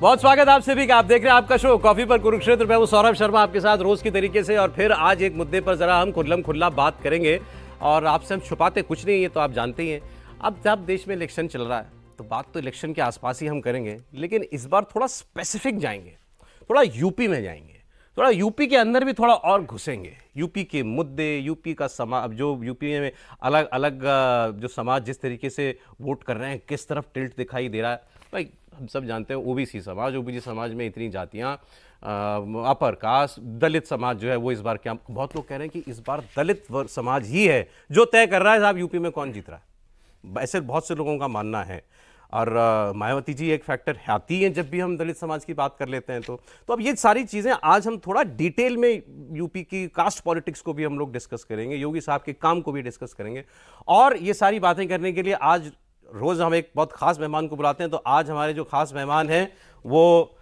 बहुत स्वागत आप सभी का। आप देख रहे हैं आपका शो कॉफी पर कुरुक्षेत्र। मैं हूं सौरभ शर्मा आपके साथ रोज की तरीके से, और फिर आज एक मुद्दे पर जरा हम खुल्लम खुल्ला बात करेंगे। और आपसे हम छुपाते कुछ नहीं है, तो आप जानते ही हैं। अब जब देश में इलेक्शन चल रहा है तो बात तो इलेक्शन के आसपास ही हम करेंगे, लेकिन इस बार थोड़ा स्पेसिफिक जाएंगे, थोड़ा यूपी में जाएंगे, थोड़ा यूपी के अंदर भी थोड़ा और घुसेंगे। यूपी के मुद्दे, यूपी का समाज, जो यूपी में अलग अलग जो समाज जिस तरीके से वोट कर रहे हैं, किस तरफ टिल्ट दिखाई दे रहा है। भाई हम सब जानते हैं ओबीसी समाज में इतनी जातियां, अपर कास्ट, दलित समाज जो है वो इस बार क्या, बहुत लोग कह रहे हैं कि इस बार दलित समाज ही है जो तय कर रहा है साहब यूपी में कौन जीत रहा है। ऐसे बहुत से लोगों का मानना है। और मायावती जी एक फैक्टर आती हैं जब भी हम दलित समाज की बात कर लेते हैं। तो अब ये सारी चीज़ें आज हम थोड़ा डिटेल में यूपी की कास्ट पॉलिटिक्स को भी हम लोग डिस्कस करेंगे, योगी साहब के काम को भी डिस्कस करेंगे। और ये सारी बातें करने के लिए आज रोज़ हम एक बहुत खास मेहमान को बुलाते हैं। तो आज हमारे जो खास मेहमान हैं वो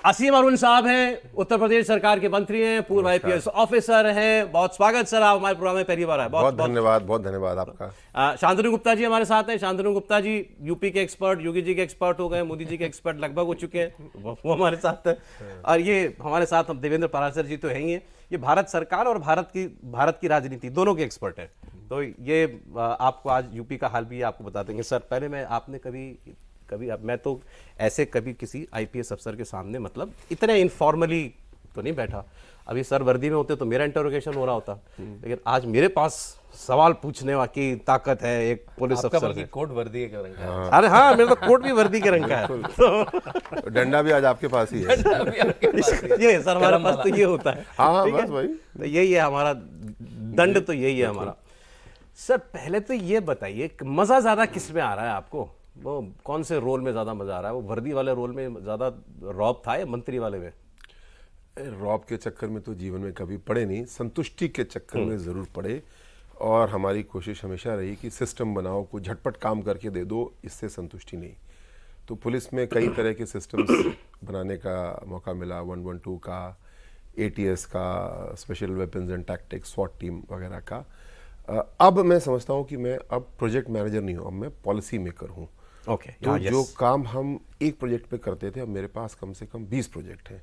असीम अरुण साहब हैं, उत्तर प्रदेश सरकार के मंत्री हैं, पूर्व IPS ऑफिसर हैं। बहुत स्वागत सर, आप हमारे प्रोग्राम में पहली बार आए। बहुत धन्यवाद आपका। शांतनु गुप्ता जी हमारे साथ हैं। शांतनु गुप्ता जी यूपी के एक्सपर्ट, योगी जी के एक्सपर्ट हो गए, मोदी जी के एक्सपर्ट लगभग हो चुके हैं, वो हमारे साथ है। और ये हमारे साथ हम देवेंद्र पाराशर जी तो हैं ही हैं। ये भारत सरकार और भारत की राजनीति दोनों के एक्सपर्ट हैं। तो ये आपको आज यूपी का हाल भी आपको बता देंगे। सर पहले मैं, आपने कभी मैं तो ऐसे कभी किसी IPS अफसर के सामने मतलब इतने इनफॉर्मली तो नहीं बैठा। अभी सर वर्दी में होते तो मेरा इंटरोगेशन हो रहा होता, लेकिन आज मेरे पास सवाल पूछने की ताकत है एक पुलिस अफसर से। कोट वर्दी के रंग का है। अरे हाँ, मेरा तो कोट भी वर्दी के रंग का है। तो डंडा भी आज आपके पास ही है। ये सर हमारे पास तो ये होता है। हाँ बस भाई, तो यही है हमारा दंड, तो यही है हमारा। सर पहले तो ये बताइए मजा ज्यादा किस में आ रहा है आपको? वो कौन से रोल में ज्यादा मजा आ रहा है? वो वर्दी वाले रोल में ज्यादा रौब था या मंत्री वाले में? रौब के चक्कर में तो जीवन में कभी पड़े नहीं, संतुष्टि के चक्कर में जरूर पड़े। और हमारी कोशिश हमेशा रही कि सिस्टम बनाओ, को झटपट काम करके दे दो, इससे संतुष्टि नहीं। तो पुलिस में कई तरह के सिस्टम्स बनाने का मौका मिला, 112 का, ATS का, special weapons and tactics, SWAT team वगैरह का। अब मैं समझता हूँ कि मैं अब प्रोजेक्ट मैनेजर नहीं हूँ, अब मैं पॉलिसी मेकर हूँ। ओके। तो जो काम हम एक प्रोजेक्ट पे करते थे, अब मेरे पास कम से कम 20 प्रोजेक्ट हैं,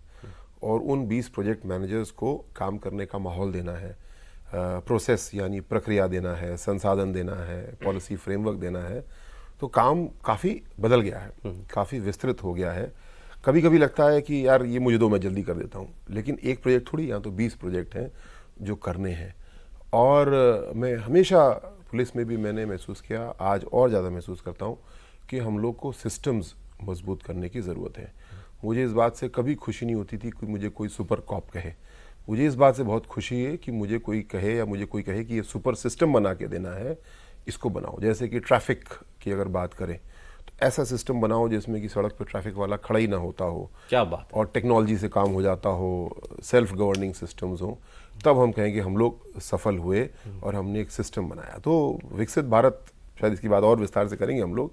और उन 20 प्रोजेक्ट मैनेजर्स को काम करने का माहौल देना है, प्रोसेस यानी प्रक्रिया देना है, संसाधन देना है, पॉलिसी फ्रेमवर्क देना है। तो काम काफ़ी बदल गया है, काफ़ी विस्तृत हो गया है। कभी कभी लगता है कि यार ये मुझे दो, मैं जल्दी कर देता हूँ, लेकिन एक प्रोजेक्ट थोड़ी, यहाँ तो 20 प्रोजेक्ट हैं जो करने हैं। और मैं हमेशा पुलिस में भी मैंने महसूस किया, आज और ज़्यादा महसूस करता हूँ कि हम लोग को सिस्टम्स मजबूत करने की ज़रूरत है। मुझे इस बात से कभी खुशी नहीं होती थी कि मुझे कोई सुपर कॉप कहे। मुझे इस बात से बहुत खुशी है कि मुझे कोई कहे, या मुझे कोई कहे कि ये सुपर सिस्टम बना के देना है, इसको बनाओ। जैसे कि ट्रैफिक की अगर बात करें तो ऐसा सिस्टम बनाओ जिसमें कि सड़क पर ट्रैफिक वाला खड़ा ही ना होता हो। क्या बात है। और टेक्नोलॉजी से काम हो जाता हो, सेल्फ गवर्निंग सिस्टम्स हो, तब हम कहेंगे हम लोग सफल हुए और हमने एक सिस्टम बनाया। तो विकसित भारत, शायद इसकी बात और विस्तार से करेंगे हम लोग,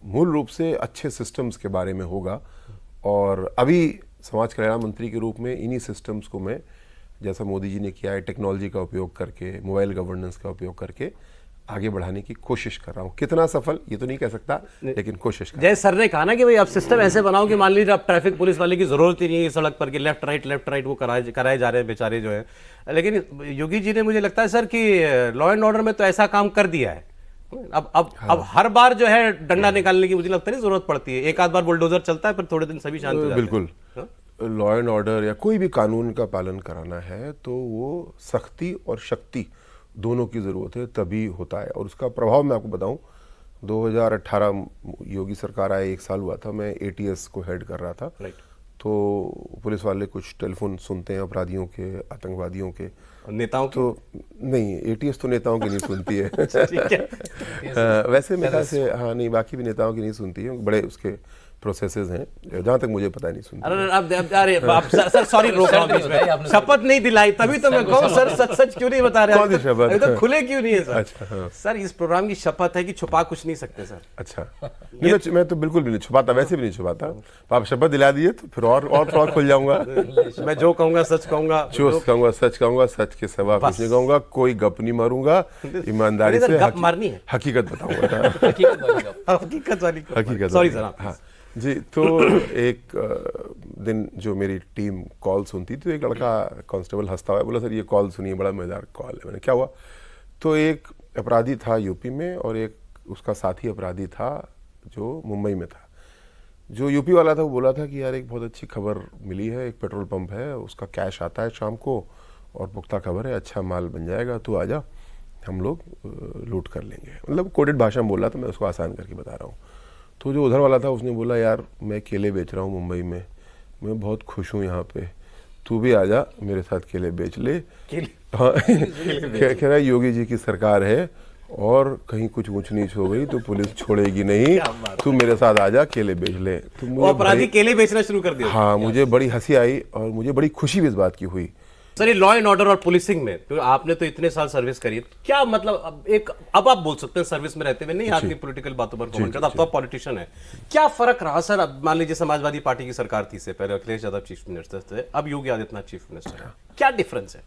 मूल रूप से अच्छे सिस्टम्स के बारे में होगा। और अभी समाज कल्याण मंत्री के रूप में इन्हीं सिस्टम्स को मैं, जैसा मोदी जी ने किया है, टेक्नोलॉजी का उपयोग करके, मोबाइल गवर्नेंस का उपयोग करके आगे बढ़ाने की कोशिश कर रहा हूँ। कितना सफल ये तो नहीं कह सकता, लेकिन कोशिश कर। जैसे सर ने कहा ना कि भाई अब सिस्टम ऐसे बनाओ कि मान लीजिए अब ट्रैफिक पुलिस वाले की जरूरत ही नहीं है सड़क पर कि लेफ्ट राइट वो कराए जा रहे हैं बेचारे जो है। लेकिन योगी जी ने, मुझे लगता है सर कि लॉ एंड ऑर्डर में तो ऐसा काम कर दिया है। अब हर बार जो है डंडा निकालने की मुझे लगता नहीं जरूरत पड़ती है। एक आध बार बुलडोजर चलता है, फिर थोड़े दिन सभी शांत हो जाते हैं। बिल्कुल, लॉ एंड ऑर्डर या कोई भी कानून का पालन कराना है तो वो सख्ती और शक्ति दोनों की ज़रूरत है, तभी होता है। और उसका प्रभाव मैं आपको बताऊं, 2018 योगी सरकार आए, 1 साल हुआ था, मैं ATS को हेड कर रहा था। तो पुलिस वाले कुछ टेलीफोन सुनते हैं अपराधियों के, आतंकवादियों के, नेताओं तो नहीं, ATS तो नेताओं की नहीं सुनती है। वैसे मेरे ख्याल से हाँ, नहीं, बाकी भी नेताओं की नहीं सुनती है, बड़े उसके प्रोसेसेस हैं, जहाँ तक मुझे पता नहीं सुनती। अरे सर सॉरी, रोका हूं बीच में। शपथ नहीं दिलाई, तभी तो मैं कहूँ सर सच क्यों नहीं बता रहे? कौन सी शपथ? अभी तो खुले क्यों नहीं है सर? अच्छा, हाँ। सर इस प्रोग्राम की शपथ है कि छुपा कुछ नहीं सकते सर। अच्छा, नहीं, मैं तो बिल्कुल भी नहीं छुपाता, वैसे भी नहीं छुपाता। आप शपथ दिला दिए तो फिर और खुल जाऊंगा। मैं जो कहूंगा सच कहूंगा, सच कहूंगा, सच के सिवा कुछ नहीं कहूंगा, कोई गप नहीं मारूंगा, ईमानदारी से गप मारनी है, हकीकत बताऊंगा। हकीकत वाली। Sorry sir. जी, तो एक दिन जो मेरी टीम कॉल सुनती थी तो एक लड़का कांस्टेबल हंसता हुआ बोला, सर ये कॉल सुनिए, बड़ा मज़ेदार कॉल है। मैंने, क्या हुआ? तो एक अपराधी था यूपी में और एक उसका साथी अपराधी था जो मुंबई में था। जो यूपी वाला था वो बोला था कि यार एक बहुत अच्छी खबर मिली है, एक पेट्रोल पंप है, उसका कैश आता है शाम को और पुख्ता खबर है, अच्छा माल बन जाएगा, तू आजा, हम लोग लूट कर लेंगे। मतलब कोडेड भाषा में बोला, तो मैं उसको आसान करके बता रहा हूँ। तो जो उधर वाला था उसने बोला, यार मैं केले बेच रहा हूँ मुंबई में, मैं बहुत खुश हूँ यहाँ पे, तू भी आजा मेरे साथ केले बेच ले। हाँ, कह रहा है योगी जी की सरकार है और कहीं कुछ ऊंच नीच हो गई तो पुलिस छोड़ेगी नहीं, तू मेरे साथ आजा केले बेच ले। तो वो अपराधी केले बेचना शुरू कर दिया। हाँ, मुझे बड़ी हंसी आई और मुझे बड़ी खुशी भी इस बात की हुई। सर, ये लॉ एंड ऑर्डर और पुलिसिंग में तो आपने तो इतने साल सर्विस करी है, क्या मतलब अब आप बोल सकते हैं सर्विस में रहते हुए, नहीं आदमी पॉलिटिकल बातों पर कमेंट करता, अब तो आप पॉलिटिशियन है, क्या फर्क रहा सर? अब मान लीजिए समाजवादी पार्टी की सरकार थी, से पहले अखिलेश यादव चीफ मिनिस्टर थे, अब योगी आदित्यनाथ चीफ मिनिस्टर है, क्या डिफरेंस है?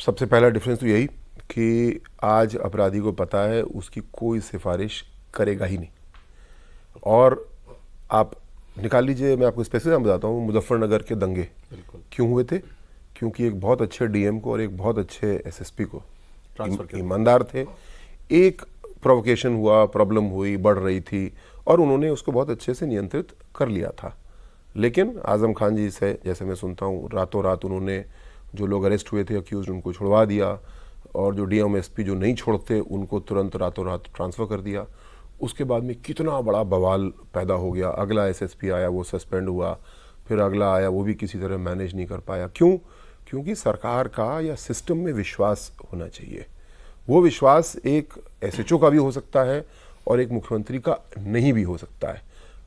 सबसे पहला डिफरेंस तो यही कि आज अपराधी को पता है उसकी कोई सिफारिश करेगा ही नहीं। और आप निकाल लीजिए, मैं आपको स्पेसिफिक बताता हूँ, मुजफ्फरनगर के दंगे क्यों हुए थे? क्योंकि एक बहुत अच्छे डीएम को और एक बहुत अच्छे एसएसपी को ईमानदार थे, एक प्रोवोकेशन हुआ, प्रॉब्लम हुई, बढ़ रही थी और उन्होंने उसको बहुत अच्छे से नियंत्रित कर लिया था। लेकिन आजम खान जी से, जैसे मैं सुनता हूँ, रातों रात उन्होंने जो लोग अरेस्ट हुए थे अक्यूज, उनको छुड़वा दिया और जो डीएम एसपी जो नहीं छोड़ते उनको तुरंत रातों रात ट्रांसफ़र कर दिया। उसके बाद में कितना बड़ा बवाल पैदा हो गया। अगला एसएसपी आया, वो सस्पेंड हुआ, फिर अगला आया, वो भी किसी तरह मैनेज नहीं कर पाया। क्यों? क्योंकि सरकार का या सिस्टम में विश्वास होना चाहिए। वो विश्वास एक एसएचओ का भी हो सकता है और एक मुख्यमंत्री का नहीं भी हो सकता है।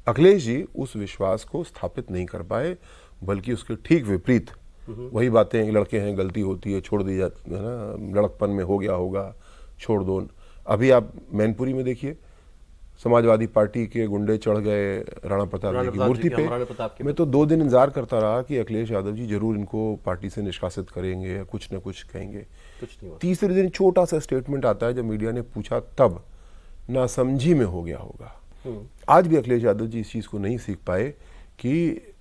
अखिलेश जी उस विश्वास को स्थापित नहीं कर पाए, बल्कि उसके ठीक विपरीत वही बातें, लड़के हैं, गलती होती है, छोड़ दी जाती है ना, लड़कपन में हो गया होगा, छोड़ दो। अभी आप मैनपुरी में देखिए, समाजवादी पार्टी के गुंडे चढ़ गए राणा प्रताप जी की मूर्ति पे। मैं तो 2 दिन इंतजार करता रहा कि अखिलेश यादव जी जरूर इनको पार्टी से निष्कासित करेंगे या कुछ न कुछ कहेंगे। तीसरे दिन छोटा सा स्टेटमेंट आता है, जब मीडिया ने पूछा तब नासमझी में हो गया होगा। आज भी अखिलेश यादव जी इस चीज को नहीं सीख पाए कि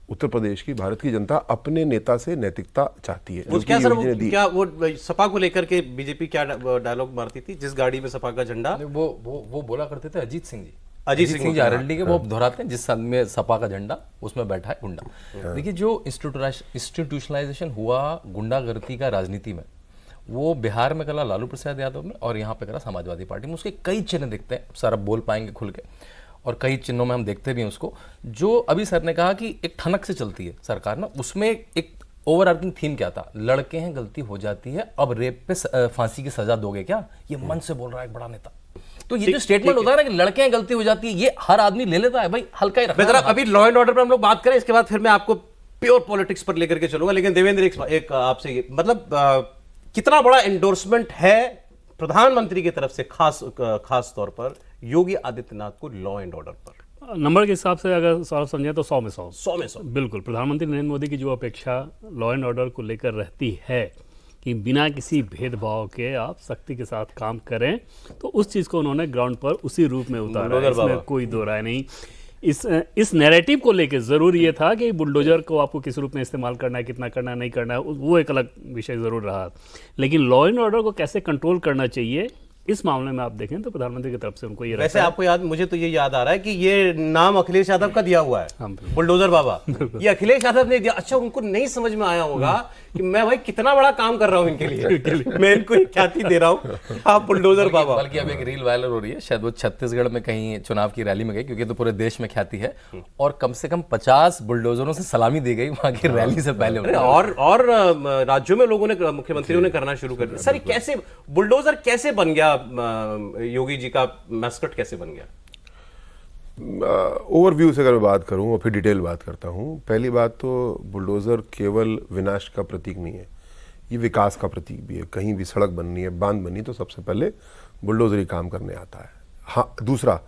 उत्तर प्रदेश की भारत की जनता अपने नेता से नैतिकता चाहती है। क्या सर, वो सपा को लेकर के बीजेपी क्या डायलॉग मारती थी? जिस गाड़ी में सपा का झंडा, वो बोला करते थे अजीत सिंह जी, अजीत सिंह जी आरएलडी के, वो दोहराते हैं, जिस साल में सपा का झंडा उसमें बैठा है गुंडा। देखिए, जो इंस्टीट्यूशनलाइजेशन हुआ गुंडागर्दी का राजनीति में, वो बिहार में करा लालू प्रसाद यादव में और यहाँ पे करा समाजवादी पार्टी में। उसके कई चिन्ह दिखते हैं, सर अब बोल पाएंगे खुल के, और कई चिन्हों में हम देखते भी हैं उसको। जो अभी सर ने कहा कि एक ठनक से चलती है सरकार ना, उसमें एक ओवरआर्चिंग थीम क्या था? लड़के हैं, गलती हो जाती है, अब रेप पे फांसी की सजा दोगे क्या? ये मन से बोल रहा है एक बड़ा नेता। तो ये जो स्टेटमेंट होता है ना कि लड़के हैं, गलती हो जाती है, ये हर आदमी ले लेता है, भाई हल्का ही रखना। अभी लॉ एंड ऑर्डर पर हम लोग बात करें, इसके बाद फिर मैं आपको प्योर पॉलिटिक्स पर लेकर के चलूंगा। लेकिन देवेंद्र, एक आपसे मतलब कितना बड़ा एंडोर्समेंट है प्रधानमंत्री की तरफ से खास तौर पर योगी आदित्यनाथ को लॉ एंड ऑर्डर पर? नंबर के हिसाब से अगर सौरभ समझे तो 100 में 100। 100 में 100 बिल्कुल। प्रधानमंत्री नरेंद्र मोदी की जो अपेक्षा लॉ एंड ऑर्डर को लेकर रहती है कि बिना किसी भेदभाव के आप सख्ती के साथ काम करें, तो उस चीज़ को उन्होंने ग्राउंड पर उसी रूप में उतारा है, इसमें कोई दो राय नहीं। इस नैरेटिव को लेकर ज़रूर ये था कि बुलडोजर को आपको किस रूप में इस्तेमाल करना है, कितना करना है, नहीं करना है, वो एक अलग विषय ज़रूर रहा। लेकिन लॉ एंड ऑर्डर को कैसे कंट्रोल करना चाहिए, इस मामले में आप देखें तो प्रधानमंत्री की तरफ से उनको ये वैसे आपको याद, मुझे तो ये याद आ रहा है कि ये नाम अखिलेश यादव का दिया हुआ है, बुलडोजर बाबा। ये अखिलेश यादव ने दिया। अच्छा, उनको नहीं समझ में आया होगा कि मैं भाई कितना बड़ा काम कर रहा हूं इनके लिए, मैं इनको एक ख्याति दे रहा हूं, आप बुलडोजर बाबा। बल्कि अब एक रील वायरल हो रही है, शायद वो छत्तीसगढ़ में कहीं चुनाव की रैली में गई, क्योंकि तो पूरे देश में ख्याति है, और कम से कम 50 बुलडोजरों से सलामी दी गई वहां की रैली से पहले। और राज्यों में लोगों ने, मुख्यमंत्रियों ने करना शुरू कर दिया। सर, कैसे बुलडोजर कैसे बन गया, योगी जी का मैस्कट कैसे बन गया? ओवरव्यू से अगर मैं बात करूं और फिर डिटेल बात करता हूं। पहली बात तो बुलडोजर केवल विनाश का प्रतीक नहीं है, ये विकास का प्रतीक भी है। कहीं भी सड़क बननी है, बांध बननी, तो सबसे पहले बुलडोजर ही काम करने आता है। हाँ, दूसरा,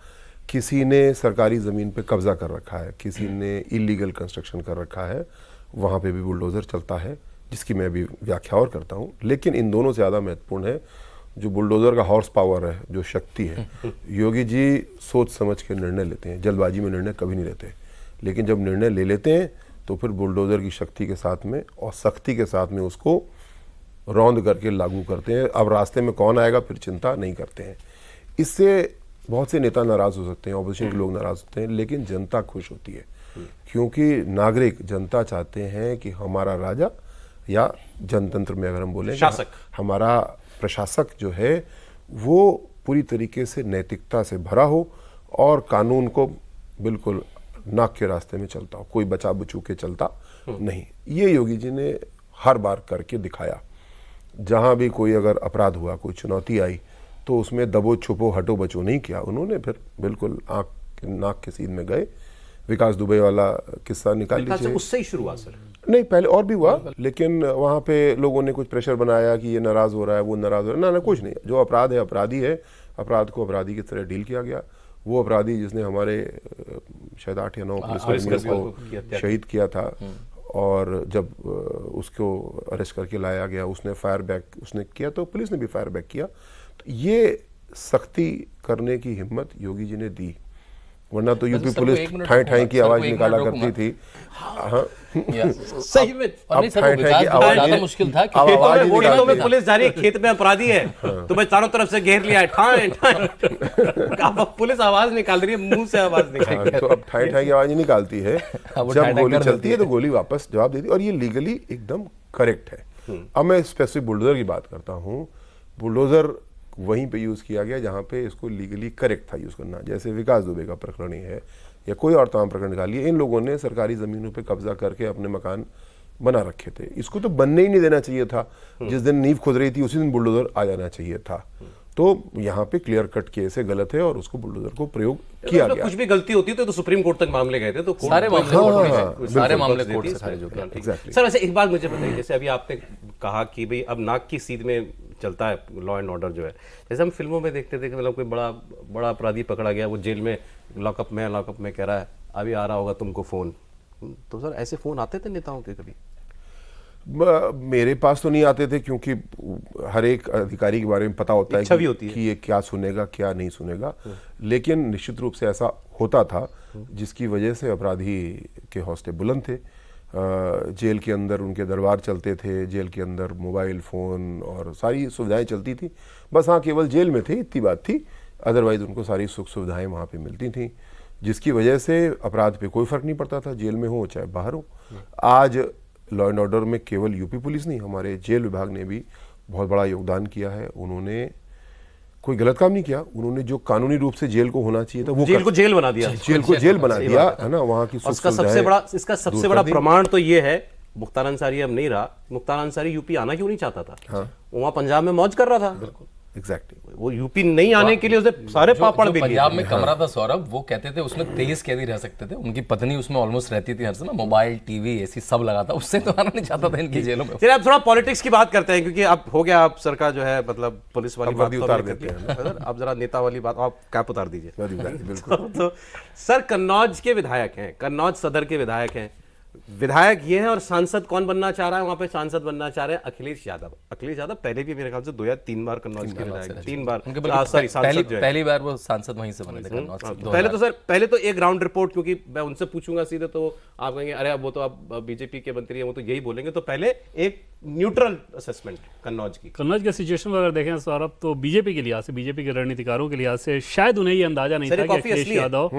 किसी ने सरकारी ज़मीन पे कब्जा कर रखा है, किसी ने इलीगल कंस्ट्रक्शन कर रखा है, वहाँ पे भी बुलडोजर चलता है, जिसकी मैं भी व्याख्या और करता हूँ। लेकिन इन दोनों से ज़्यादा महत्वपूर्ण है जो बुलडोजर का हॉर्स पावर है, जो शक्ति है, योगी जी सोच समझ के निर्णय लेते हैं, जल्दबाजी में निर्णय कभी नहीं लेते। लेकिन जब निर्णय ले लेते हैं तो फिर बुलडोजर की शक्ति के साथ में और सख्ती के साथ में उसको रौंद करके लागू करते हैं। अब रास्ते में कौन आएगा फिर चिंता नहीं करते हैं। इससे बहुत से नेता नाराज हो सकते हैं, ऑपोजिशन के लोग नाराज होते हैं, लेकिन जनता खुश होती है, क्योंकि नागरिक, जनता चाहते हैं कि हमारा राजा, या जनतंत्र में अगर हम बोलें, शासक, हमारा प्रशासक जो है वो पूरी तरीके से नैतिकता से भरा हो और कानून को बिल्कुल नाक के रास्ते में चलता हो, कोई बचा बचू के चलता नहीं। ये योगी जी ने हर बार करके दिखाया। जहां भी कोई अगर अपराध हुआ, कोई चुनौती आई, तो उसमें दबो छुपो हटो बचो नहीं किया उन्होंने, फिर बिल्कुल आंख नाक के सीध में गए। विकास दुबे वाला किस्सा निकाल लीजिए, उससे ही शुरू हुआ सर। नहीं पहले और भी हुआ, लेकिन वहां पे लोगों ने कुछ प्रेशर बनाया कि ये नाराज हो रहा है, वो नाराज हो रहा है। ना कुछ नहीं, जो अपराध है अपराधी है, अपराध को अपराधी की तरह डील किया गया। वो अपराधी जिसने हमारे शायद 8 या 9 पुलिसकर्मियों को शहीद किया था, और जब उसको अरेस्ट करके लाया गया, उसने फायर बैक उसने किया तो पुलिस ने भी फायर बैक किया। तो ये सख्ती करने की हिम्मत योगी जी ने दी, वरना तो यूपी पुलिस ठाई ठाई की आवाज निकाला करती थी। हाँ सही में अब ठाई ठाई की आवाज ज्यादा मुश्किल था कि खेतों में पुलिस जा रही है, खेत में अपराधी है, तो मैं चारों तरफ से घेर लिया है, ठाई ठाई, अब पुलिस आवाज निकाल रही है, मुंह से आवाज निकाल रही है। तो अब ठाई ठाई की आवाज ही निकालती है, जब गोली चलती है तो गोली वापस जवाब देती है, और ये लीगली एकदम करेक्ट है। अब मैं स्पेसिफिक बुलडोजर की बात करता हूँ। बुलडोजर वहीं पे यूज़ किया गया जहाँ पे इसको लीगली करेक्ट था यूज़ करना, जैसे विकास दुबे का प्रकरण ही है, या कोई और तमाम प्रकरण निकालिए। इन लोगों ने सरकारी ज़मीनों पे कब्जा करके अपने मकान बना रखे थे, इसको तो बनने ही नहीं देना चाहिए था। जिस दिन नींव खुद रही थी उसी दिन बुलडोजर आ जाना चाहिए था। तो यहाँ पे क्लियर कट केस है, गलत है, और उसको बुलडोजर को प्रयोग किया गया। कुछ भी गलती होती तो सुप्रीम कोर्ट तक मामले गए थे, तो सारे मामले कोर्ट से खारिज हो गए। एग्जैक्टली। सर वैसे एक बात मुझे बताइए, जैसे अभी आपने कहा कि भाई अब नाक की सीध में चलता है लॉ एंड ऑर्डर जो है, जैसे हम फिल्मों में देखते थे कि मतलब कोई बड़ा अपराधी पकड़ा गया, वो जेल में लॉकअप में कह रहा है अभी आ रहा होगा तुमको फोन। तो सर ऐसे फोन आते थे नेताओं के कभी? मेरे पास तो नहीं आते थे, क्योंकि हर एक अधिकारी के बारे में पता होता है कि ये क्या सुनेगा क्या नहीं सुनेगा। लेकिन निश्चित रूप से ऐसा होता था, जिसकी वजह से अपराधी के हौसले बुलंद थे। जेल के अंदर उनके दरबार चलते थे, जेल के अंदर मोबाइल फ़ोन और सारी सुविधाएं चलती थी। बस हाँ, केवल जेल में थे इतनी बात थी, अदरवाइज़ उनको सारी सुख सुविधाएं वहाँ पे मिलती थी, जिसकी वजह से अपराध पे कोई फ़र्क नहीं पड़ता था, जेल में हो चाहे बाहर हो। आज लॉ एंड ऑर्डर में केवल यूपी पुलिस नहीं, हमारे जेल विभाग ने भी बहुत बड़ा योगदान किया है। उन्होंने कोई गलत काम नहीं किया, उन्होंने जो कानूनी रूप से जेल को होना चाहिए था वो जेल को जेल बना दिया, जेल को जेल बना दिया है ना। वहाँ की इसका सबसे बड़ा प्रमाण तो ये है, मुख्तार अंसारी अब नहीं रहा। मुख्तार अंसारी यूपी आना क्यों नहीं चाहता था? हाँ, वहाँ पंजाब में मौज कर रहा था। एग्जैक्टली। वो यूपी नहीं आने के लिए उसने सारे पापड़ भी पंजाब में कमरा था सौरभ, वो कहते थे उसमें 23 कैदी रह सकते थे, उनकी पत्नी उसमें ऑलमोस्ट रहती थी हर समय, मोबाइल टीवी एसी सब लगा था, उससे तो आना नहीं चाहता था इनकी जेलों में। चलिए अब थोड़ा पॉलिटिक्स की बात करते हैं, क्योंकि अब हो गया, आप सरकार जो है मतलब पुलिस वाली बात उतार देते हैं, अब जरा नेता वाली बात, आप कैप उतार दीजिए। बिल्कुल। तो सर कन्नौज के विधायक हैं, कन्नौज सदर के विधायक हैं, विधायक ये है, और सांसद कौन बनना चाह रहा है वहां पे? सांसद बनना चाह रहे हैं अखिलेश यादव। अखिलेश यादव पहले भी मेरे ख्याल से 2 या 3 बार कन्नौज के विधायक, 3 बार सॉरी सांसद जो है, पहली बार वो सांसद वहीं से बने थे कन्नौज से। पहले तो एक ग्राउंड रिपोर्ट, क्योंकि मैं उनसे पूछूंगा सीधे तो आप कहेंगे अरे वो तो आप बीजेपी के मंत्री हैं, वो तो यही बोलेंगे। तो पहले एक न्यूट्रल असेसमेंट कन्नौज का सिचुएशन अगर देखें सौरभ, तो बीजेपी के लिहाज से, बीजेपी के रणनीतिकारों के लिहाज से शायद उन्हें ये अंदाजा नहीं था कि अखिलेश यादव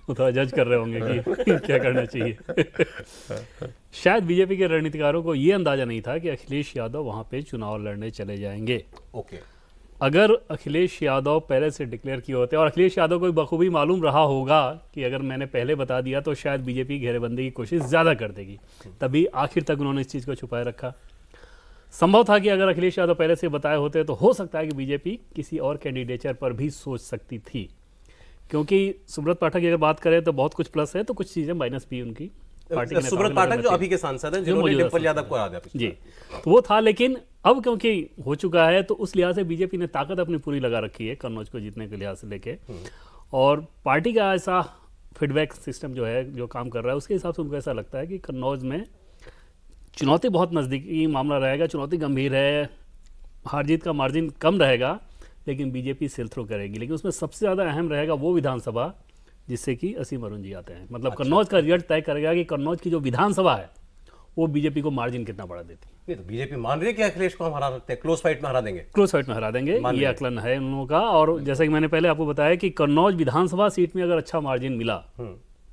वो थोड़ा जज कर रहे होंगे कि क्या करना चाहिए। शायद बीजेपी के रणनीतिकारों को ये अंदाजा नहीं था कि अखिलेश यादव वहां पे चुनाव लड़ने चले जाएंगे। ओके, अगर अखिलेश यादव पहले से डिक्लेयर किए होते, और अखिलेश यादव को बखूबी मालूम रहा होगा कि अगर मैंने पहले बता दिया तो शायद बीजेपी घेरेबंदी की कोशिश ज़्यादा कर देगी, तभी आखिर तक उन्होंने इस चीज़ को छुपाए रखा। संभव था कि अगर अखिलेश यादव पहले से बताए होते तो हो सकता है कि बीजेपी किसी और कैंडिडेचर पर भी सोच सकती थी, क्योंकि सुब्रत पाठक की अगर बात करें तो बहुत कुछ प्लस है तो कुछ चीज़ें माइनस भी उनकी पार्टी के सुब्रत पाठक जो अभी के सांसद हैं, जिन्होंने डिम्पल यादव को हरा दिया जी, तो वो था। लेकिन अब क्योंकि हो चुका है तो उस लिहाज से बीजेपी ने ताकत अपनी पूरी लगा रखी है कन्नौज को जीतने के लिहाज से लेके, और पार्टी का ऐसा फीडबैक सिस्टम जो है, जो काम कर रहा है, उसके हिसाब से उनको ऐसा लगता है कि कन्नौज में चुनौती बहुत नज़दीकी मामला रहेगा, चुनौती गंभीर है। हार जीत का मार्जिन कम रहेगा, लेकिन बीजेपी सेल थ्रू करेगी। लेकिन उसमें सबसे ज़्यादा अहम रहेगा वो विधानसभा जिससे कि असीम अरुण जी आते हैं। मतलब कन्नौज का रिजल्ट तय करेगा कि कन्नौज की जो विधानसभा है वो बीजेपी को मार्जिन कितना बढ़ा देती है। नहीं तो बीजेपी मान रही है कि अखिलेश को हम हरा सकते हैं, क्लोज फाइट में हरा देंगे। क्लोज फाइट में हरा देंगे, ये आकलन है उन लोगों का। और जैसा कि मैंने पहले आपको बताया कि कन्नौज विधानसभा सीट में अगर अच्छा मार्जिन मिला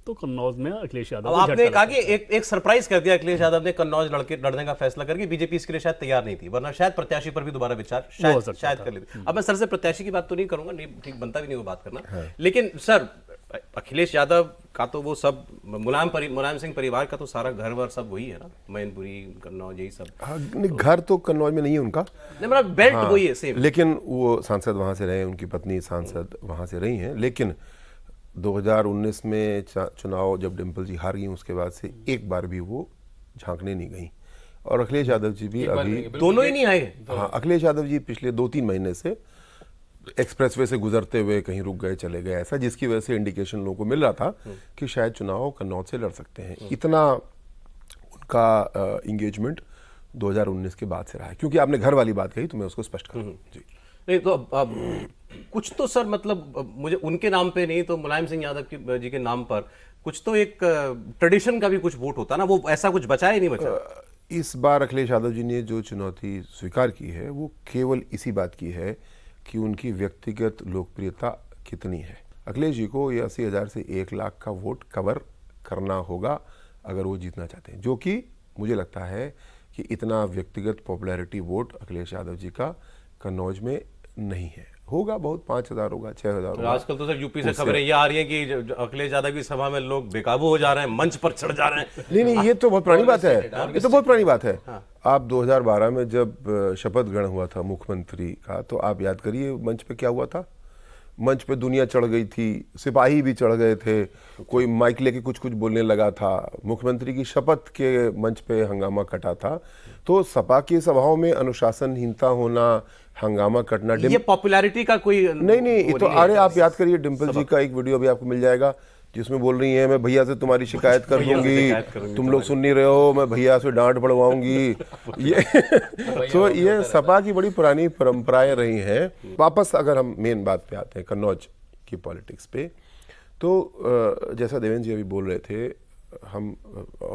तो कन्नौज में अखिलेश यादव अब को आपने झटका कहा लग कि एक सरप्राइज कर दिया अखिलेश यादव ने कन्नौज लड़ने का फैसला करके। बीजेपी इसके लिए शायद तैयार नहीं थी, वरना शायद प्रत्याशी पर भी दोबारा विचार हो सकता शायद कर लेती। अब मैं सर से प्रत्याशी की बात तो नहीं करूंगा, नहीं ठीक बनता भी नहीं वो बात करना। लेकिन सर अखिलेश यादव का तो वो सब मुलायम सिंह परिवार का तो सारा घर वर सब वही है ना, मैनपुरी कन्नौज यही सब। हाँ, नहीं, घर तो कन्नौज में नहीं है उनका, नहीं मतलब बेल्ट वही है सेम। लेकिन वो सांसद वहाँ से रहे, उनकी पत्नी सांसद वहाँ से रही हैं। लेकिन 2019 में चुनाव जब डिम्पल जी हार गई, उसके बाद से एक बार भी वो झांकने नहीं गई। और अखिलेश यादव जी भी अभी दोनों ही नहीं आए। हाँ, अखिलेश यादव जी पिछले 2-3 महीने से एक्सप्रेसवे से गुजरते हुए कहीं रुक गए, चले गए, ऐसा, जिसकी वजह से इंडिकेशन लोगों को मिल रहा था कि शायद चुनाव कन्नौज से लड़ सकते हैं। इतना उनका इंगेजमेंट 2019 के बाद से रहा है। क्योंकि आपने घर वाली बात कही तो मैं उसको स्पष्ट करूँ जी। नहीं तो अब कुछ तो सर मतलब मुझे उनके नाम पे नहीं तो मुलायम सिंह यादव जी के नाम पर कुछ तो एक ट्रेडिशन का भी कुछ वोट होता ना, वो ऐसा कुछ बचा ही नहीं बचा। इस बार अखिलेश यादव जी ने जो चुनौती स्वीकार की है वो केवल इसी बात की है कि उनकी व्यक्तिगत लोकप्रियता कितनी है। अखिलेश जी को ये 80,000 से 1 लाख का वोट कवर करना होगा अगर वो जीतना चाहते हैं, जो कि मुझे लगता है कि इतना व्यक्तिगत पॉपुलैरिटी वोट अखिलेश यादव जी का कन्नौज में नहीं है। होगा बहुत, 5,000 होगा, 6,000 होगा। आजकल तो सर यूपी से खबरें ये आ रही हैं कि अखिलेश यादव की सभा में लोग बेकाबू हो जा रहे हैं, मंच पर चढ़ जा रहे हैं। नहीं, ये तो बहुत पुरानी बात है, ये तो बहुत पुरानी बात है। आप 2012 में जब शपथ ग्रहण हुआ था मुख्यमंत्री का, तो आप याद करिए मंच पे क्या हुआ था। मंच पे दुनिया चढ़ गई थी, सिपाही भी चढ़ गए थे, कोई माइक लेके कुछ कुछ बोलने लगा था, मुख्यमंत्री की शपथ के मंच पे हंगामा कटा था। तो सपा की सभाओं में अनुशासनहीनता होना, हंगामा कटना, ये पॉपुलैरिटी का कोई नहीं, तो अरे आप याद करिए डिम्पल जी का एक वीडियो भी आपको मिल जाएगा जिसमें बोल रही हैं मैं भैया से तुम्हारी शिकायत कर दूंगी, तुम लोग सुन नहीं रहे हो, मैं भैया से डांट पड़वाऊंगी। ये तो ये सपा की बड़ी पुरानी परंपराएं रही हैं। वापस अगर हम मेन बात पे आते हैं कन्नौज की पॉलिटिक्स पे, तो जैसा देवेंद्र जी अभी बोल रहे थे,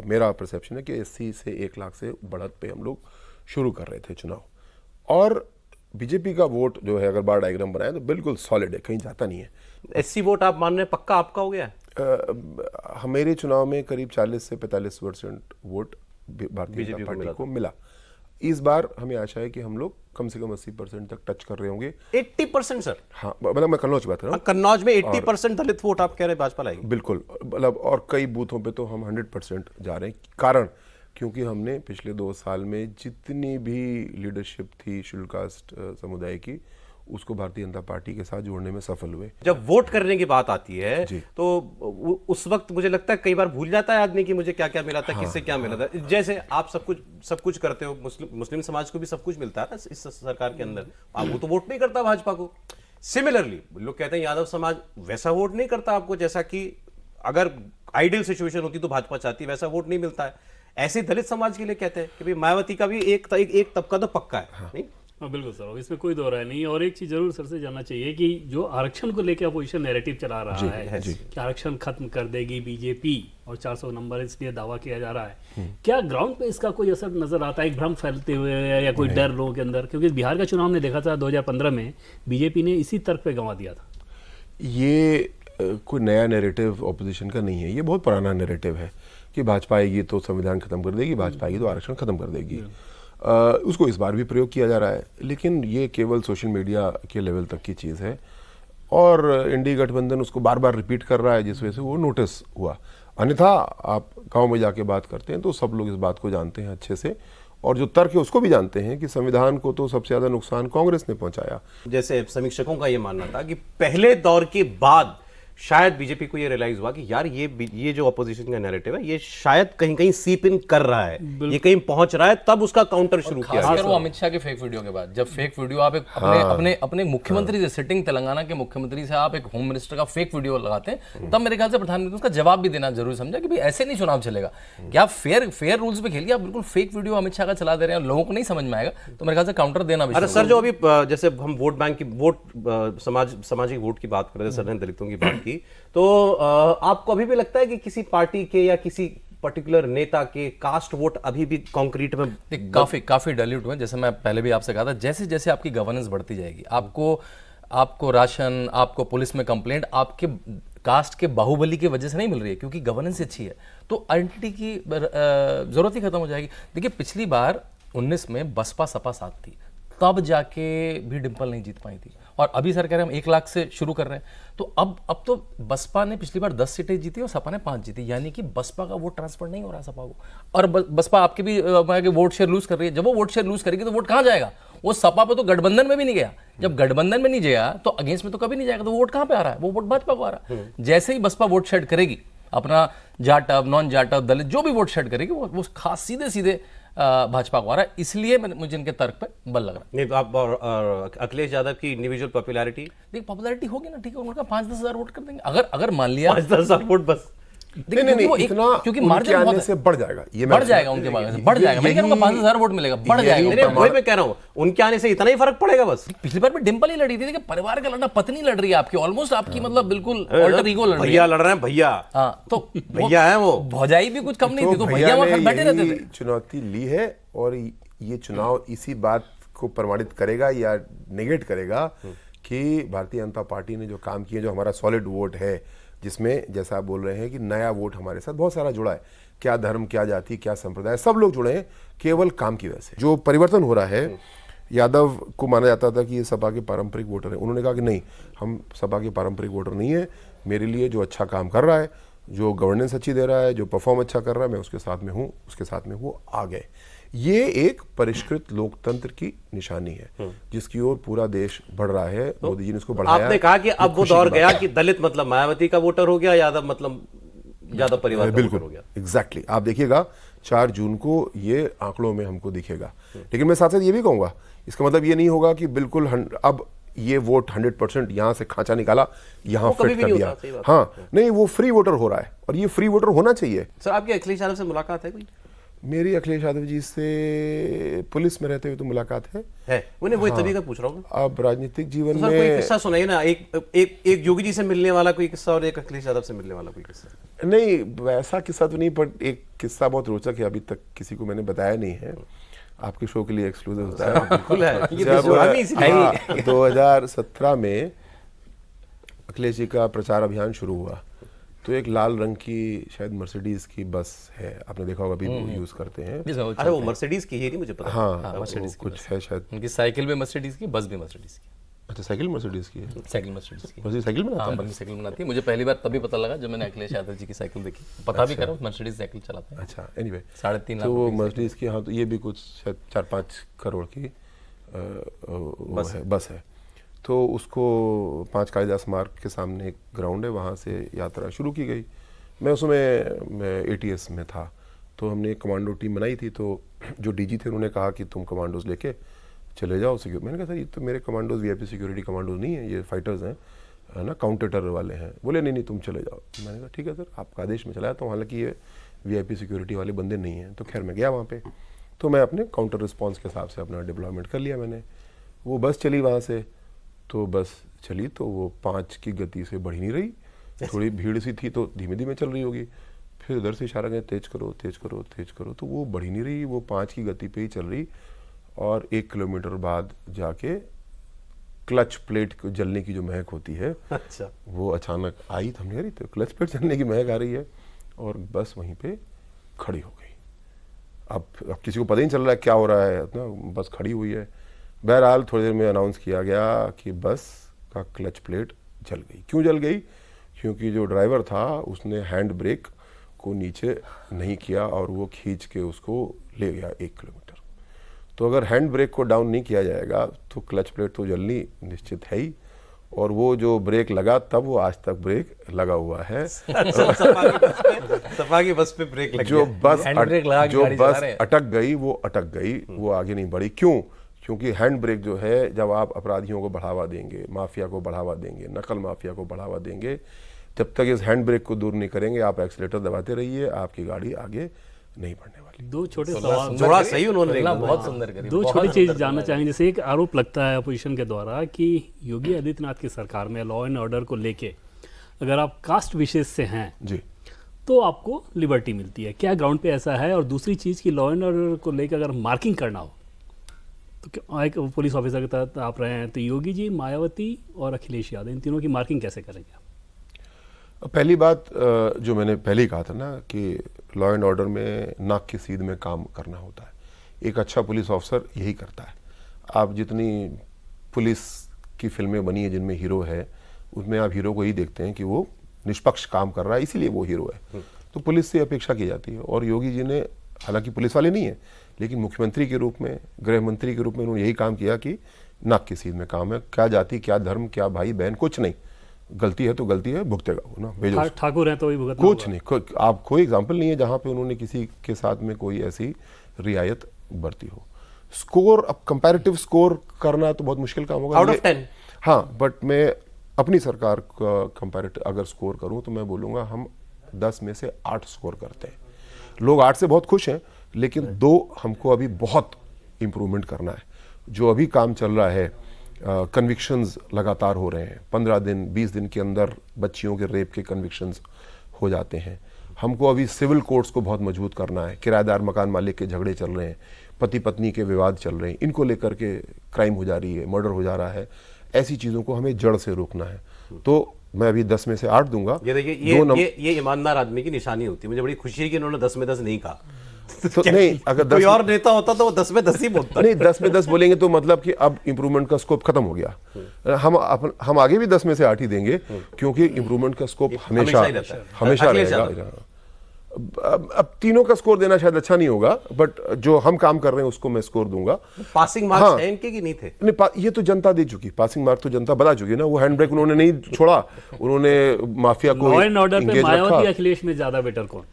मेरा परसेप्शन है कि 80 से 1 लाख से बढ़त पे हम लोग शुरू कर रहे थे चुनाव। और बीजेपी का वोट जो है अगर बार डायग्राम बनाए तो बिल्कुल सॉलिड है, कहीं जाता नहीं है। एससी वोट आप मान रहे हैं पक्का आपका हो गया? मेरे चुनाव में करीब 40 से 45% वोट भारतीय जनता पार्टी को मिला। इस बार हमें आशा है कि हम लोग कम से कम 80% तक टच कर रहे होंगे। 80% सर? हाँ, मतलब मैं कन्नौज की बात कर रहा हूँ। कन्नौज में 80% दलित वोट आप कह रहे हैं भाजपा लाएगी? बिल्कुल, मतलब और कई बूथों पे तो हम 100% जा रहे हैं। कारण क्योंकि हमने पिछले 2 साल में जितनी भी लीडरशिप थी शेड्यूल कास्ट समुदाय की, उसको भारतीय जनता पार्टी के साथ जोड़ने में सफल हुए। जब वोट करने की बात आती है तो उस वक्त मुझे लगता है कई बार भूल जाता है आदमी कि मुझे क्या क्या मिला था, हाँ, किससे क्या मिला था। जैसे आप सब कुछ करते हो, मुस्लिम समाज को भी सब कुछ मिलता है ना इस सरकार के अंदर, आप वो तो वोट नहीं करता भाजपा को। सिमिलरली लोग कहते हैं यादव समाज वैसा वोट नहीं करता आपको, जैसा कि अगर आइडियल सिचुएशन होती तो भाजपा चाहती, वैसा वोट नहीं मिलता है। ऐसे दलित समाज के लिए कहते हैं कि भाई मायावती का भी एक तबका तो पक्का है। हाँ। नहीं, हाँ बिल्कुल सर, इसमें कोई दो राय नहीं। और एक चीज जरूर सर से जानना चाहिए कि जो आरक्षण को लेकर अपोजिशन नैरेटिव चला रहा है कि आरक्षण खत्म कर देगी बीजेपी और 400 नंबर इसलिए दावा किया जा रहा है, क्या ग्राउंड पे इसका कोई असर नजर आता है, एक भ्रम फैलते हुए या कोई डर लोगों के अंदर? क्योंकि बिहार का चुनाव हमने देखा था 2015 में बीजेपी ने इसी तर्क पे गंवा दिया था। ये कोई नया नैरेटिव ऑपोजिशन का नहीं है, ये बहुत पुराना नैरेटिव है कि भाजपा आएगी तो संविधान खत्म कर देगी, भाजपा आएगी तो आरक्षण खत्म कर देगी। उसको इस बार भी प्रयोग किया जा रहा है, लेकिन ये केवल सोशल मीडिया के लेवल तक की चीज़ है और इंडी गठबंधन उसको बार बार रिपीट कर रहा है, जिस वजह से वो नोटिस हुआ। अन्यथा आप गांव में जाके बात करते हैं तो सब लोग इस बात को जानते हैं अच्छे से, और जो तर्क है उसको भी जानते हैं कि संविधान को तो सबसे ज़्यादा नुकसान कांग्रेस ने पहुंचाया। जैसे समीक्षकों का ये मानना था कि पहले दौर के बाद शायद बीजेपी को ये रियलाइज हुआ कि यार ये जो अपोजिशन का नैरेटिव है ये शायद कहीं कहीं सीप इन कर रहा है, ये कहीं पहुंच रहा है, तब उसका काउंटर शुरू किया। खासकर वो अमित शाह के फेक वीडियो के बाद, जब फेक वीडियो आप एक अपने मुख्यमंत्री से, सिटिंग तेलंगाना के मुख्यमंत्री से आप एक होम मिनिस्टर का फेक वीडियो लगाते हैं, तब मेरे ख्याल से प्रधानमंत्री उसका जवाब भी देना जरूरी समझा कि भाई ऐसे नहीं चुनाव चलेगा, क्या फेयर रूल्स पे खेलिए, आप बिल्कुल फेक वीडियो अमित शाह का चला दे रहे हैं, लोगों को नहीं समझ में आएगा, तो मेरे ख्याल से काउंटर देना भी। अरे सर, जो अभी जैसे हम वोट बैंक की सामाजिक वोट की बात कर रहे थे, सर ने दलितों की बात की, तो आपको अभी भी लगता है कि किसी पार्टी के या किसी पर्टिकुलर नेता के कास्ट वोट अभी भी कॉन्क्रीट में काफी डाइल्यूट हुए? जैसे मैं पहले भी आपसे कहा था, जैसे जैसे आपकी गवर्नेंस बढ़ती जाएगी, आपको राशन, आपको पुलिस में कंप्लेंट आपके कास्ट के बाहुबली की वजह से नहीं मिल रही है, क्योंकि गवर्नेंस अच्छी है, तो आइडेंटिटी की जरूरत ही खत्म हो जाएगी। देखिए, पिछली बार 19 में बसपा सपा साथ थी, तब जाके भी डिंपल नहीं जीत पाई थी, और अभी सर कह रहे हैं हम 1 लाख से शुरू कर रहे हैं, तो अब तो बसपा ने पिछली बार 10 सीटें जीती और सपा ने 5 जीती, यानी कि बसपा का वोट ट्रांसफर नहीं हो रहा सपा को, और बसपा आपके भी वोट शेयर लूज कर रही है। जब वो वोट शेयर लूज करेगी तो वोट कहाँ जाएगा? वो सपा पे तो गठबंधन में भी नहीं गया, जब गठबंधन में नहीं गया तो अगेंस्ट में तो कभी नहीं जाएगा, तो वोट कहाँ पे आ रहा है? वो वोट भाजपा को आ रहा है। जैसे ही बसपा वोट शेड करेगी, अपना जाटव, नॉन जाटव, दलित जो भी वोट शेड करेगी, वो खास सीधे सीधे भाजपा को आ रहा है, इसलिए मुझे इनके तर्क पे बल लग रहा है। नहीं तो आप और अखिलेश यादव की इंडिविजुअल पॉपुलैरिटी, देखिए पॉपुलैरिटी होगी ना, ठीक है, उनका 5-10 हजार वोट कर देंगे, अगर मान लिया 5-10 हजार वोट बस। नहीं, इतना क्योंकि उनके मार्जिन आने से बढ़ जाएगा, ये बढ़ जाएगा उनके मार्जिन से, बढ़ जाएगा, मैं कह रहा हूं 5,000 वोट मिलेगा, बढ़ जाएगा। वही मैं कह रहा हूं, उनके आने से इतना ही फर्क पड़ेगा बस। पिछली बार में डिंपल ही लड़ी थी, देखिए परिवार का लड़ना, पत्नी लड़ रही है आपकी, ऑलमोस्ट आपकी मतलब बिल्कुल ऑल्टर ईगो लड़ रही है। भैया लड़ रहे हैं, भैया। हाँ, तो भैया है वो, भौजाई भी कुछ कम नहीं थी, तो भैया भैया वहां ने बैठे रहते यही थे। चुनौती ली है, और ये चुनाव इसी बात को प्रमाणित करेगा या नेगेट करेगा कि भारतीय जनता पार्टी ने जो काम किया, जो हमारा सॉलिड वोट है, जिसमें जैसा आप बोल रहे हैं कि नया वोट हमारे साथ बहुत सारा जुड़ा है, क्या धर्म, क्या जाति, क्या संप्रदाय, सब लोग जुड़े हैं केवल काम की वजह से। जो परिवर्तन हो रहा है, यादव को माना जाता था कि ये सपा के पारंपरिक वोटर हैं, उन्होंने कहा कि नहीं, हम सपा के पारंपरिक वोटर नहीं है, मेरे लिए जो अच्छा काम कर रहा है, जो गवर्नेंस अच्छी दे रहा है, जो परफॉर्म अच्छा कर रहा है, मैं उसके साथ में हूँ, उसके साथ में वो आ गए। ये एक परिष्कृत लोकतंत्र की निशानी है, जिसकी ओर पूरा देश बढ़ रहा है। मोदी जी ने इसको बढ़ाया। आपने कहा कि अब वो दौर गया कि दलित मतलब मायावती का वोटर हो गया, यादव मतलब यादव परिवार का वोटर हो गया। एग्जैक्टली, आप देखिएगा 4 जून को ये आंकड़ों में हमको दिखेगा। लेकिन मैं साथ साथ ये भी कहूंगा, इसका मतलब ये नहीं होगा कि बिल्कुल अब ये वोट 100% यहाँ से खांचा निकाला, यहाँ फिट कर दिया। हाँ, नहीं, वो फ्री वोटर हो रहा है, और ये फ्री वोटर होना चाहिए। सर, आपकी अखिलेश यादव से मुलाकात है कोई? मेरी अखिलेश यादव जी से पुलिस में रहते हुए तो मुलाकात है। उन्हें वही तभी का पूछ रहा हूँ। अब राजनीतिक जीवन तो में कोई किस्सा सुनाइए ना, एक योगी जी से मिलने वाला कोई किस्सा और एक अखिलेश यादव से मिलने वाला कोई किस्सा। नहीं, वैसा किस्सा तो नहीं, पर एक किस्सा बहुत रोचक है, अभी तक किसी को मैंने बताया नहीं है, आपके शो के लिए एक्सक्लूसिव होता है। बिल्कुल है, जब 2017 में अखिलेश जी का प्रचार अभियान शुरू हुआ, तो एक लाल रंग की शायद मर्सिडीज की बस है, आपने देखा होगा, अभी वो यूज करते हैं। अरे वो मर्सिडीज की, ये नहीं मुझे पता। हाँ, कुछ है शायद, उनकी साइकिल भी मर्सिडीज की, बस भी मर्सिडीज की। अच्छा, साइकिल मर्सिडीज की है? साइकिल मर्सिडीज की। मर्सिडीज साइकिल बनाता है? हाँ, मर्सिडीज साइकिल बनाती है। मुझे पहली बार तभी पता लगा जब मैंने अखिलेश यादव जी की साइकिल देखी, पता भी करा मर्सिडीज साइकिल चलाते हैं। अच्छा, एनीवे 3.5 लाख तो वो मर्सिडीज की, हाँ, तो ये भी कुछ शायद 4-5 करोड़ की बस है। तो उसको 5 कालिदास मार्ग के सामने एक ग्राउंड है, वहाँ से यात्रा शुरू की गई। मैं उसमें ATS में था, तो हमने एक कमांडो टीम बनाई थी, तो जो DG थे उन्होंने कहा कि तुम कमांडोज लेके चले जाओ सिक्योरिटी। मैंने कहा था ये तो मेरे कमांडोज VIP सिक्योरिटी कमांडोज नहीं है, ये फाइटर्स हैं, है ना, काउंटर टेरर वाले हैं। बोले नहीं तुम चले जाओ। मैंने कहा ठीक है सर, आपका आदेश में चलाया, तो हालांकि ये VIP सिक्योरिटी वाले बंदे नहीं हैं। तो खैर मैं गया वहाँ पे, तो मैं अपने काउंटर रिस्पॉन्स के हिसाब से अपना डिप्लॉयमेंट कर लिया मैंने। वो बस चली वहाँ से, तो बस चली तो वो 5 की गति से बढ़ ही नहीं रही, थोड़ी भीड़ सी थी तो धीमे धीमे चल रही होगी। फिर उधर से इशारा किया तेज करो तेज करो तेज करो, तो वो बढ़ ही नहीं रही, वो 5 की गति पे ही चल रही। और 1 किलोमीटर बाद जाके क्लच प्लेट जलने की जो महक होती है, अच्छा, वो अचानक आई। तो हमने कहा तो क्लच प्लेट जलने की महक आ रही है, और बस वहीं पे खड़ी हो गई। अब किसी को पता ही नहीं चल रहा है क्या हो रहा है, इतना बस खड़ी हुई है। बहरहाल थोड़ी देर में अनाउंस किया गया कि बस का क्लच प्लेट जल गई। क्यों जल गई? क्योंकि जो ड्राइवर था उसने हैंड ब्रेक को नीचे नहीं किया और वो खींच के उसको ले गया 1 किलोमीटर। तो अगर हैंड ब्रेक को डाउन नहीं किया जाएगा तो क्लच प्लेट तो जलनी निश्चित है ही, और वो जो ब्रेक लगा तब वो आज तक ब्रेक लगा हुआ है। सपा की बस पे ब्रेक लग जो गया। बस हैंड ब्रेक लगा के जो गाड़ी चला बस रहे हैं। अटक गई वो अटक गई, वो आगे नहीं बढ़ी। क्यों? क्योंकि हैंड ब्रेक जो है, जब आप अपराधियों को बढ़ावा देंगे, माफिया को बढ़ावा देंगे, नकल माफिया को बढ़ावा देंगे, जब तक इस हैंड ब्रेक को दूर नहीं करेंगे, आप एक्सीलेटर दबाते रहिए, आपकी गाड़ी आगे नहीं बढ़ने वाली। दो छोटे सवाल, जोड़ा सही उन्होंने तुलना एकदम। बहुत सुंदर करी। दो बहुत छोटी चीज सुंदर जानना तुलना चाहेंगे। जैसे एक आरोप लगता है अपोजिशन के द्वारा कि योगी आदित्यनाथ की सरकार में लॉ एंड ऑर्डर को लेके अगर आप कास्ट विशेष से हैं जी, तो आपको लिबर्टी मिलती है। क्या ग्राउंड पे ऐसा है? और दूसरी चीज की लॉ एंड ऑर्डर को लेकर अगर मार्किंग करना हो तो एक पुलिस ऑफिसर के तहत आप रहे हैं, तो योगी जी, मायावती और अखिलेश यादव, इन तीनों की मार्किंग कैसे करेंगे आप? पहली बात जो मैंने पहले ही कहा था ना कि लॉ एंड ऑर्डर में नाक की सीध में काम करना होता है। एक अच्छा पुलिस ऑफिसर यही करता है। आप जितनी पुलिस की फिल्में बनी है जिनमें हीरो है, उसमें आप हीरो को ही देखते हैं कि वो निष्पक्ष काम कर रहा है, इसीलिए वो हीरो है। तो पुलिस से अपेक्षा की जाती है। और योगी जी ने, हालांकि पुलिस वाले नहीं है, लेकिन मुख्यमंत्री के रूप में, गृह मंत्री के रूप में उन्होंने यही काम किया कि नाक की सीध में काम है। क्या जाति, क्या धर्म, क्या भाई बहन, कुछ नहीं। गलती है तो गलती है, भुगतेगा वो ना, भेजो उसको। ठाकुर हैं तो वही भुगतना कुछ होगा। नहीं, आप कोई एग्जाम्पल नहीं है जहां पे उन्होंने किसी के साथ में कोई ऐसी रियायत बरती हो। स्कोर, अब कंपैरेटिव स्कोर करना तो बहुत मुश्किल काम होगा। Out of 10? हाँ, बट मैं अपनी सरकार का कंपैरेटिव अगर स्कोर करूं तो मैं बोलूंगा हम 10 में से 8 स्कोर करते हैं। लोग 8 से बहुत खुश हैं, लेकिन 2 हमको अभी बहुत इंप्रूवमेंट करना है। जो अभी काम चल रहा है, कन्विक्शंस लगातार हो रहे हैं। 15 दिन 20 दिन के अंदर बच्चियों के रेप के कन्विक्शंस हो जाते हैं। हमको अभी सिविल कोर्ट्स को बहुत मजबूत करना है। किराएदार मकान मालिक के झगड़े चल रहे हैं, पति पत्नी के विवाद चल रहे हैं, इनको लेकर के क्राइम हो जा रही है, मर्डर हो जा रहा है। ऐसी चीज़ों को हमें जड़ से रोकना है। तो मैं अभी 10 में से 8 दूंगा। ये देखिए, ये ईमानदार आदमी की निशानी होती है। मुझे बड़ी खुशी है कि इन्होंने 10 में 10 नहीं कहा। तो नहीं, अगर 10 कोई और नेता होता तो वो 10 में 10 ही बोलता। नहीं, 10 में 10 बोलेंगे तो मतलब कि अब इंप्रूवमेंट का स्कोप खत्म हो गया। हम आगे भी 10 में से 8 ही देंगे, क्योंकि इंप्रूवमेंट का स्कोप हमेशा ही रहता है। हमेशा अखिलेश रहेगा। अब तीनों का स्कोर देना शायद अच्छा नहीं होगा, बट जो हम काम कर रहे हैं उसको मैं स्कोर दूंगा। पासिंग मार्क्स हाँ। हैं इनके कि नहीं थे? नहीं, ये तो जनता दे चुकी। पासिंग मार्क तो जनता बता चुकी है ना। वो हैंड ब्रेक उन्होंने नहीं छोड़ा, उन्होंने माफिया को लॉ एंड ऑर्डर पे engage मायावती रखा। अखिलेश में ज्यादा बेटर कौन?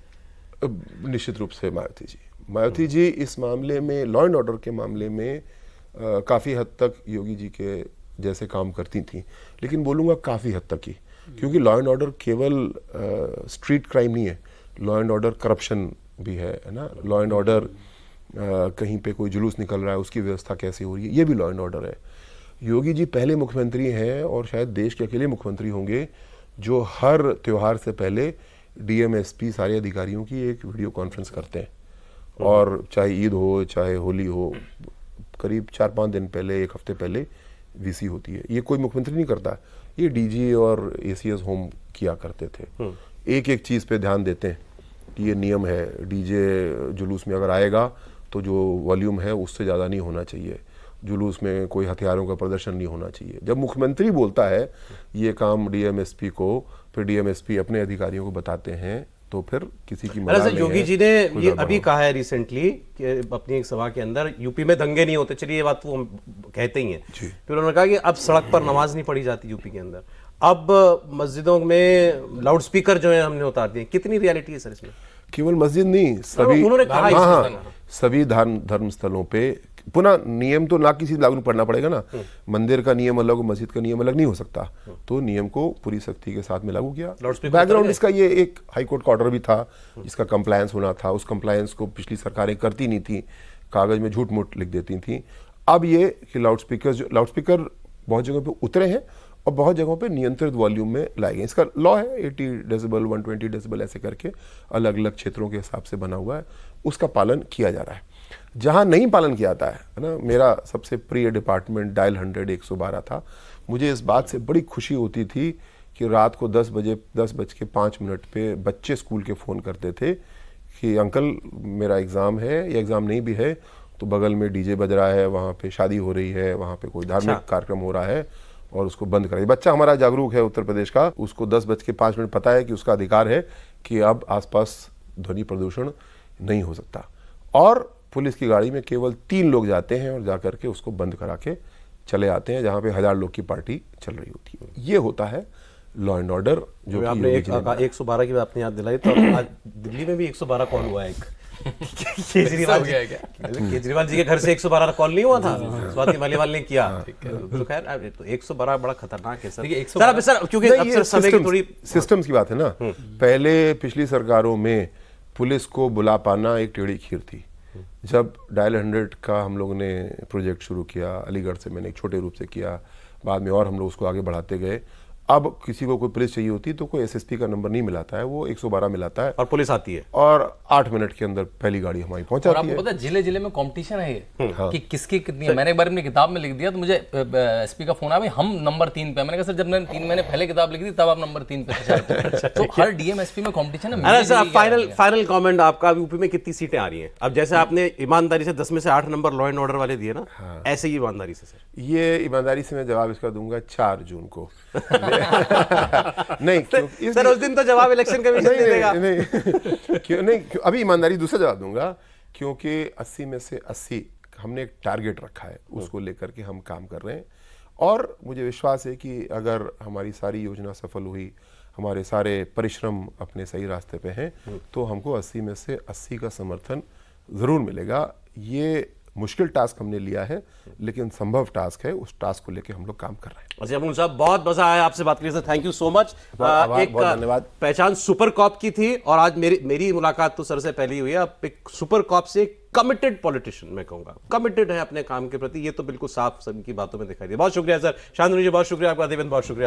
निश्चित रूप से मायावती जी इस मामले में, लॉ एंड ऑर्डर के मामले में काफ़ी हद तक योगी जी के जैसे काम करती थी, लेकिन बोलूँगा काफ़ी हद तक ही। क्योंकि लॉ एंड ऑर्डर केवल स्ट्रीट क्राइम नहीं है, लॉ एंड ऑर्डर करप्शन भी है ना। लॉ एंड ऑर्डर कहीं पे कोई जुलूस निकल रहा है, उसकी व्यवस्था कैसे हो रही है, ये भी लॉ एंड ऑर्डर है। योगी जी पहले मुख्यमंत्री हैं और शायद देश के अकेले मुख्यमंत्री होंगे जो हर त्यौहार से पहले डीएम एसपी सारे अधिकारियों की एक वीडियो कॉन्फ्रेंस करते हैं। और चाहे ईद हो, चाहे होली हो, करीब 4-5 दिन पहले, 1 हफ्ते पहले वीसी होती है। ये कोई मुख्यमंत्री नहीं करता, ये डीजी और एसीएस होम किया करते थे। एक एक चीज़ पे ध्यान देते हैं कि ये नियम है, डीजे जुलूस में अगर आएगा तो जो वॉल्यूम है उससे ज़्यादा नहीं होना चाहिए, जुलूस में कोई हथियारों का प्रदर्शन नहीं होना चाहिए। जब मुख्यमंत्री बोलता है ये काम डीएमएसपी को, फिर डीएमएसपी अपने अधिकारियों को बताते हैं, तो फिर किसी की मदद नहीं योगी है। जी ने कोई ये गड़बड़ अभी हो। कहा है रिसेंटली कि अपनी एक सभा के अंदर, यूपी में दंगे नहीं होते। चलिए, ये बात वो हम कहते ही हैं। फिर उन्होंने कहा कि अब सड़क पर नमाज नहीं पढ़ी जाती यूपी के अंदर, अब मस्जिदों में लाउड स्पीकर जो है हमने उतार दिए। कितनी रियलिटी है सर इसमें? केवल मस्जिद नहीं, सभी, उन्होंने कहा हाँ, सभी धर्म स्थलों पे पुनः नियम तो ना किसी लागू पड़ना पड़ेगा ना। मंदिर का नियम अलग, मस्जिद का नियम अलग नहीं हो सकता। तो नियम को पूरी सख्ती के साथ में लागू किया। बैकग्राउंड इसका ये एक हाईकोर्ट का ऑर्डर भी था जिसका कंप्लायंस होना था। उस कंप्लायंस को पिछली सरकारें करती नहीं थी, कागज में झूठ मूठ लिख देती थी। अब ये कि लाउडस्पीकर बहुत जगह पे उतरे हैं और बहुत जगहों पे नियंत्रित वॉल्यूम में लाए गए। इसका लॉ है 80 डेसिबल, 120 डेसिबल, ऐसे करके अलग अलग क्षेत्रों के हिसाब से बना हुआ है। उसका पालन किया जा रहा है। जहां नहीं पालन किया जाता है ना, मेरा सबसे प्रिय डिपार्टमेंट डायल 100 112 था। मुझे इस बात से बड़ी खुशी होती थी कि रात को 10:05 पे बच्चे स्कूल के फ़ोन करते थे कि अंकल मेरा एग्ज़ाम है, या एग्ज़ाम नहीं भी है तो बगल में डीजे बज रहा है, वहाँ पे शादी हो रही है, वहाँ पे कोई धार्मिक कार्यक्रम हो रहा है और उसको बंद कराइए। बच्चा हमारा जागरूक है उत्तर प्रदेश का, उसको 10:05 पता है कि उसका अधिकार है कि अब आसपास ध्वनि प्रदूषण नहीं हो सकता। और पुलिस की गाड़ी में केवल 3 लोग जाते हैं और जाकर के उसको बंद करा के चले आते हैं जहाँ पे 1000 लोग की पार्टी चल रही होती है। ये होता है लॉ एंड ऑर्डर जो कि आपने योगी जी ने 112 की आपने याद दिलाई, तो आज दिल्ली में भी 112 कॉल हुआ है एक केजरीवाल जी के घर से 112 कॉल नहीं हुआ था, स्वाति मालीवाल ने किया। तो खैर तो 112 बड़ा खतरनाक है सर। देखिए, सर अब सर क्योंकि नहीं, अब ये सर समय की थोड़ी सिस्टम्स की बात है ना। पहले पिछली सरकारों में पुलिस को बुला पाना एक टेढ़ी खीर थी। जब डायल 100 का हम लोगों ने प्रोजेक्ट शुरू किया, अलीगढ़ से मैंने एक छोटे रूप से किया, बाद में और हम लोग उसको आगे बढ़ाते गए। अब किसी को कोई पुलिस चाहिए होती तो कोई एसएसपी का नंबर नहीं मिलाता है, वो 112 मिलाता है और पुलिस आती है और 8 मिनट के अंदर पहली गाड़ी हमारी पहुंच और जाती आपको है। पता है जिले जिले में कंपटीशन है ये कि किसकी कितनी है। मैंने एक बार अपनी किताब में लिख दिया तो मुझे एसपी का फोन आया, भाई हम नंबर 3 पे। मैंने कहा सर जब मैंने 3 महीने पहले किताब लिखी थी तब आप नंबर 3 पे थे। तो हर डीएम एसपी में कंपटीशन है। अरे सर फाइनल कमेंट आपका, यूपी में कितनी सीटें आ रही हैं? अब जैसे आपने ईमानदारी से 10 में से 8 नंबर लॉ एंड ऑर्डर वाले दिए ना, ऐसे ही ईमानदारी से सर। ये ईमानदारी से मैं जवाब इसका दूंगा 4 जून को। नहीं सर उस दिन तो जवाब इलेक्शन कमीशन दे देगा। नहीं, अभी ईमानदारी दूसरा जवाब दूंगा, क्योंकि 80 में से 80 हमने एक टारगेट रखा है, उसको लेकर के हम काम कर रहे हैं। और मुझे विश्वास है कि अगर हमारी सारी योजना सफल हुई, हमारे सारे परिश्रम अपने सही रास्ते पे हैं, तो हमको 80 में से 80 का समर्थन ज़रूर मिलेगा। ये मुश्किल टास्क हमने लिया है, लेकिन संभव टास्क है। उस टास्क को लेके हम लोग काम कर रहे हैं। अच्छा अमूल साहब, बहुत मजा आया आपसे बात करके sir, thank you so much. बहुत धन्यवाद। पहचान सुपर कॉप की थी और आज मेरी मुलाकात तो सर से पहले ही हुई है। अब एक सुपर कॉप से कमिटेड पॉलिटिशियन मैं कहूंगा, कमिटेड है अपने काम के प्रति, ये तो बिल्कुल साफ सभी की बातों में दिखाई दिया। बहुत शुक्रिया सर, शांतनु जी बहुत शुक्रिया, आपका देवेंद्र बहुत शुक्रिया।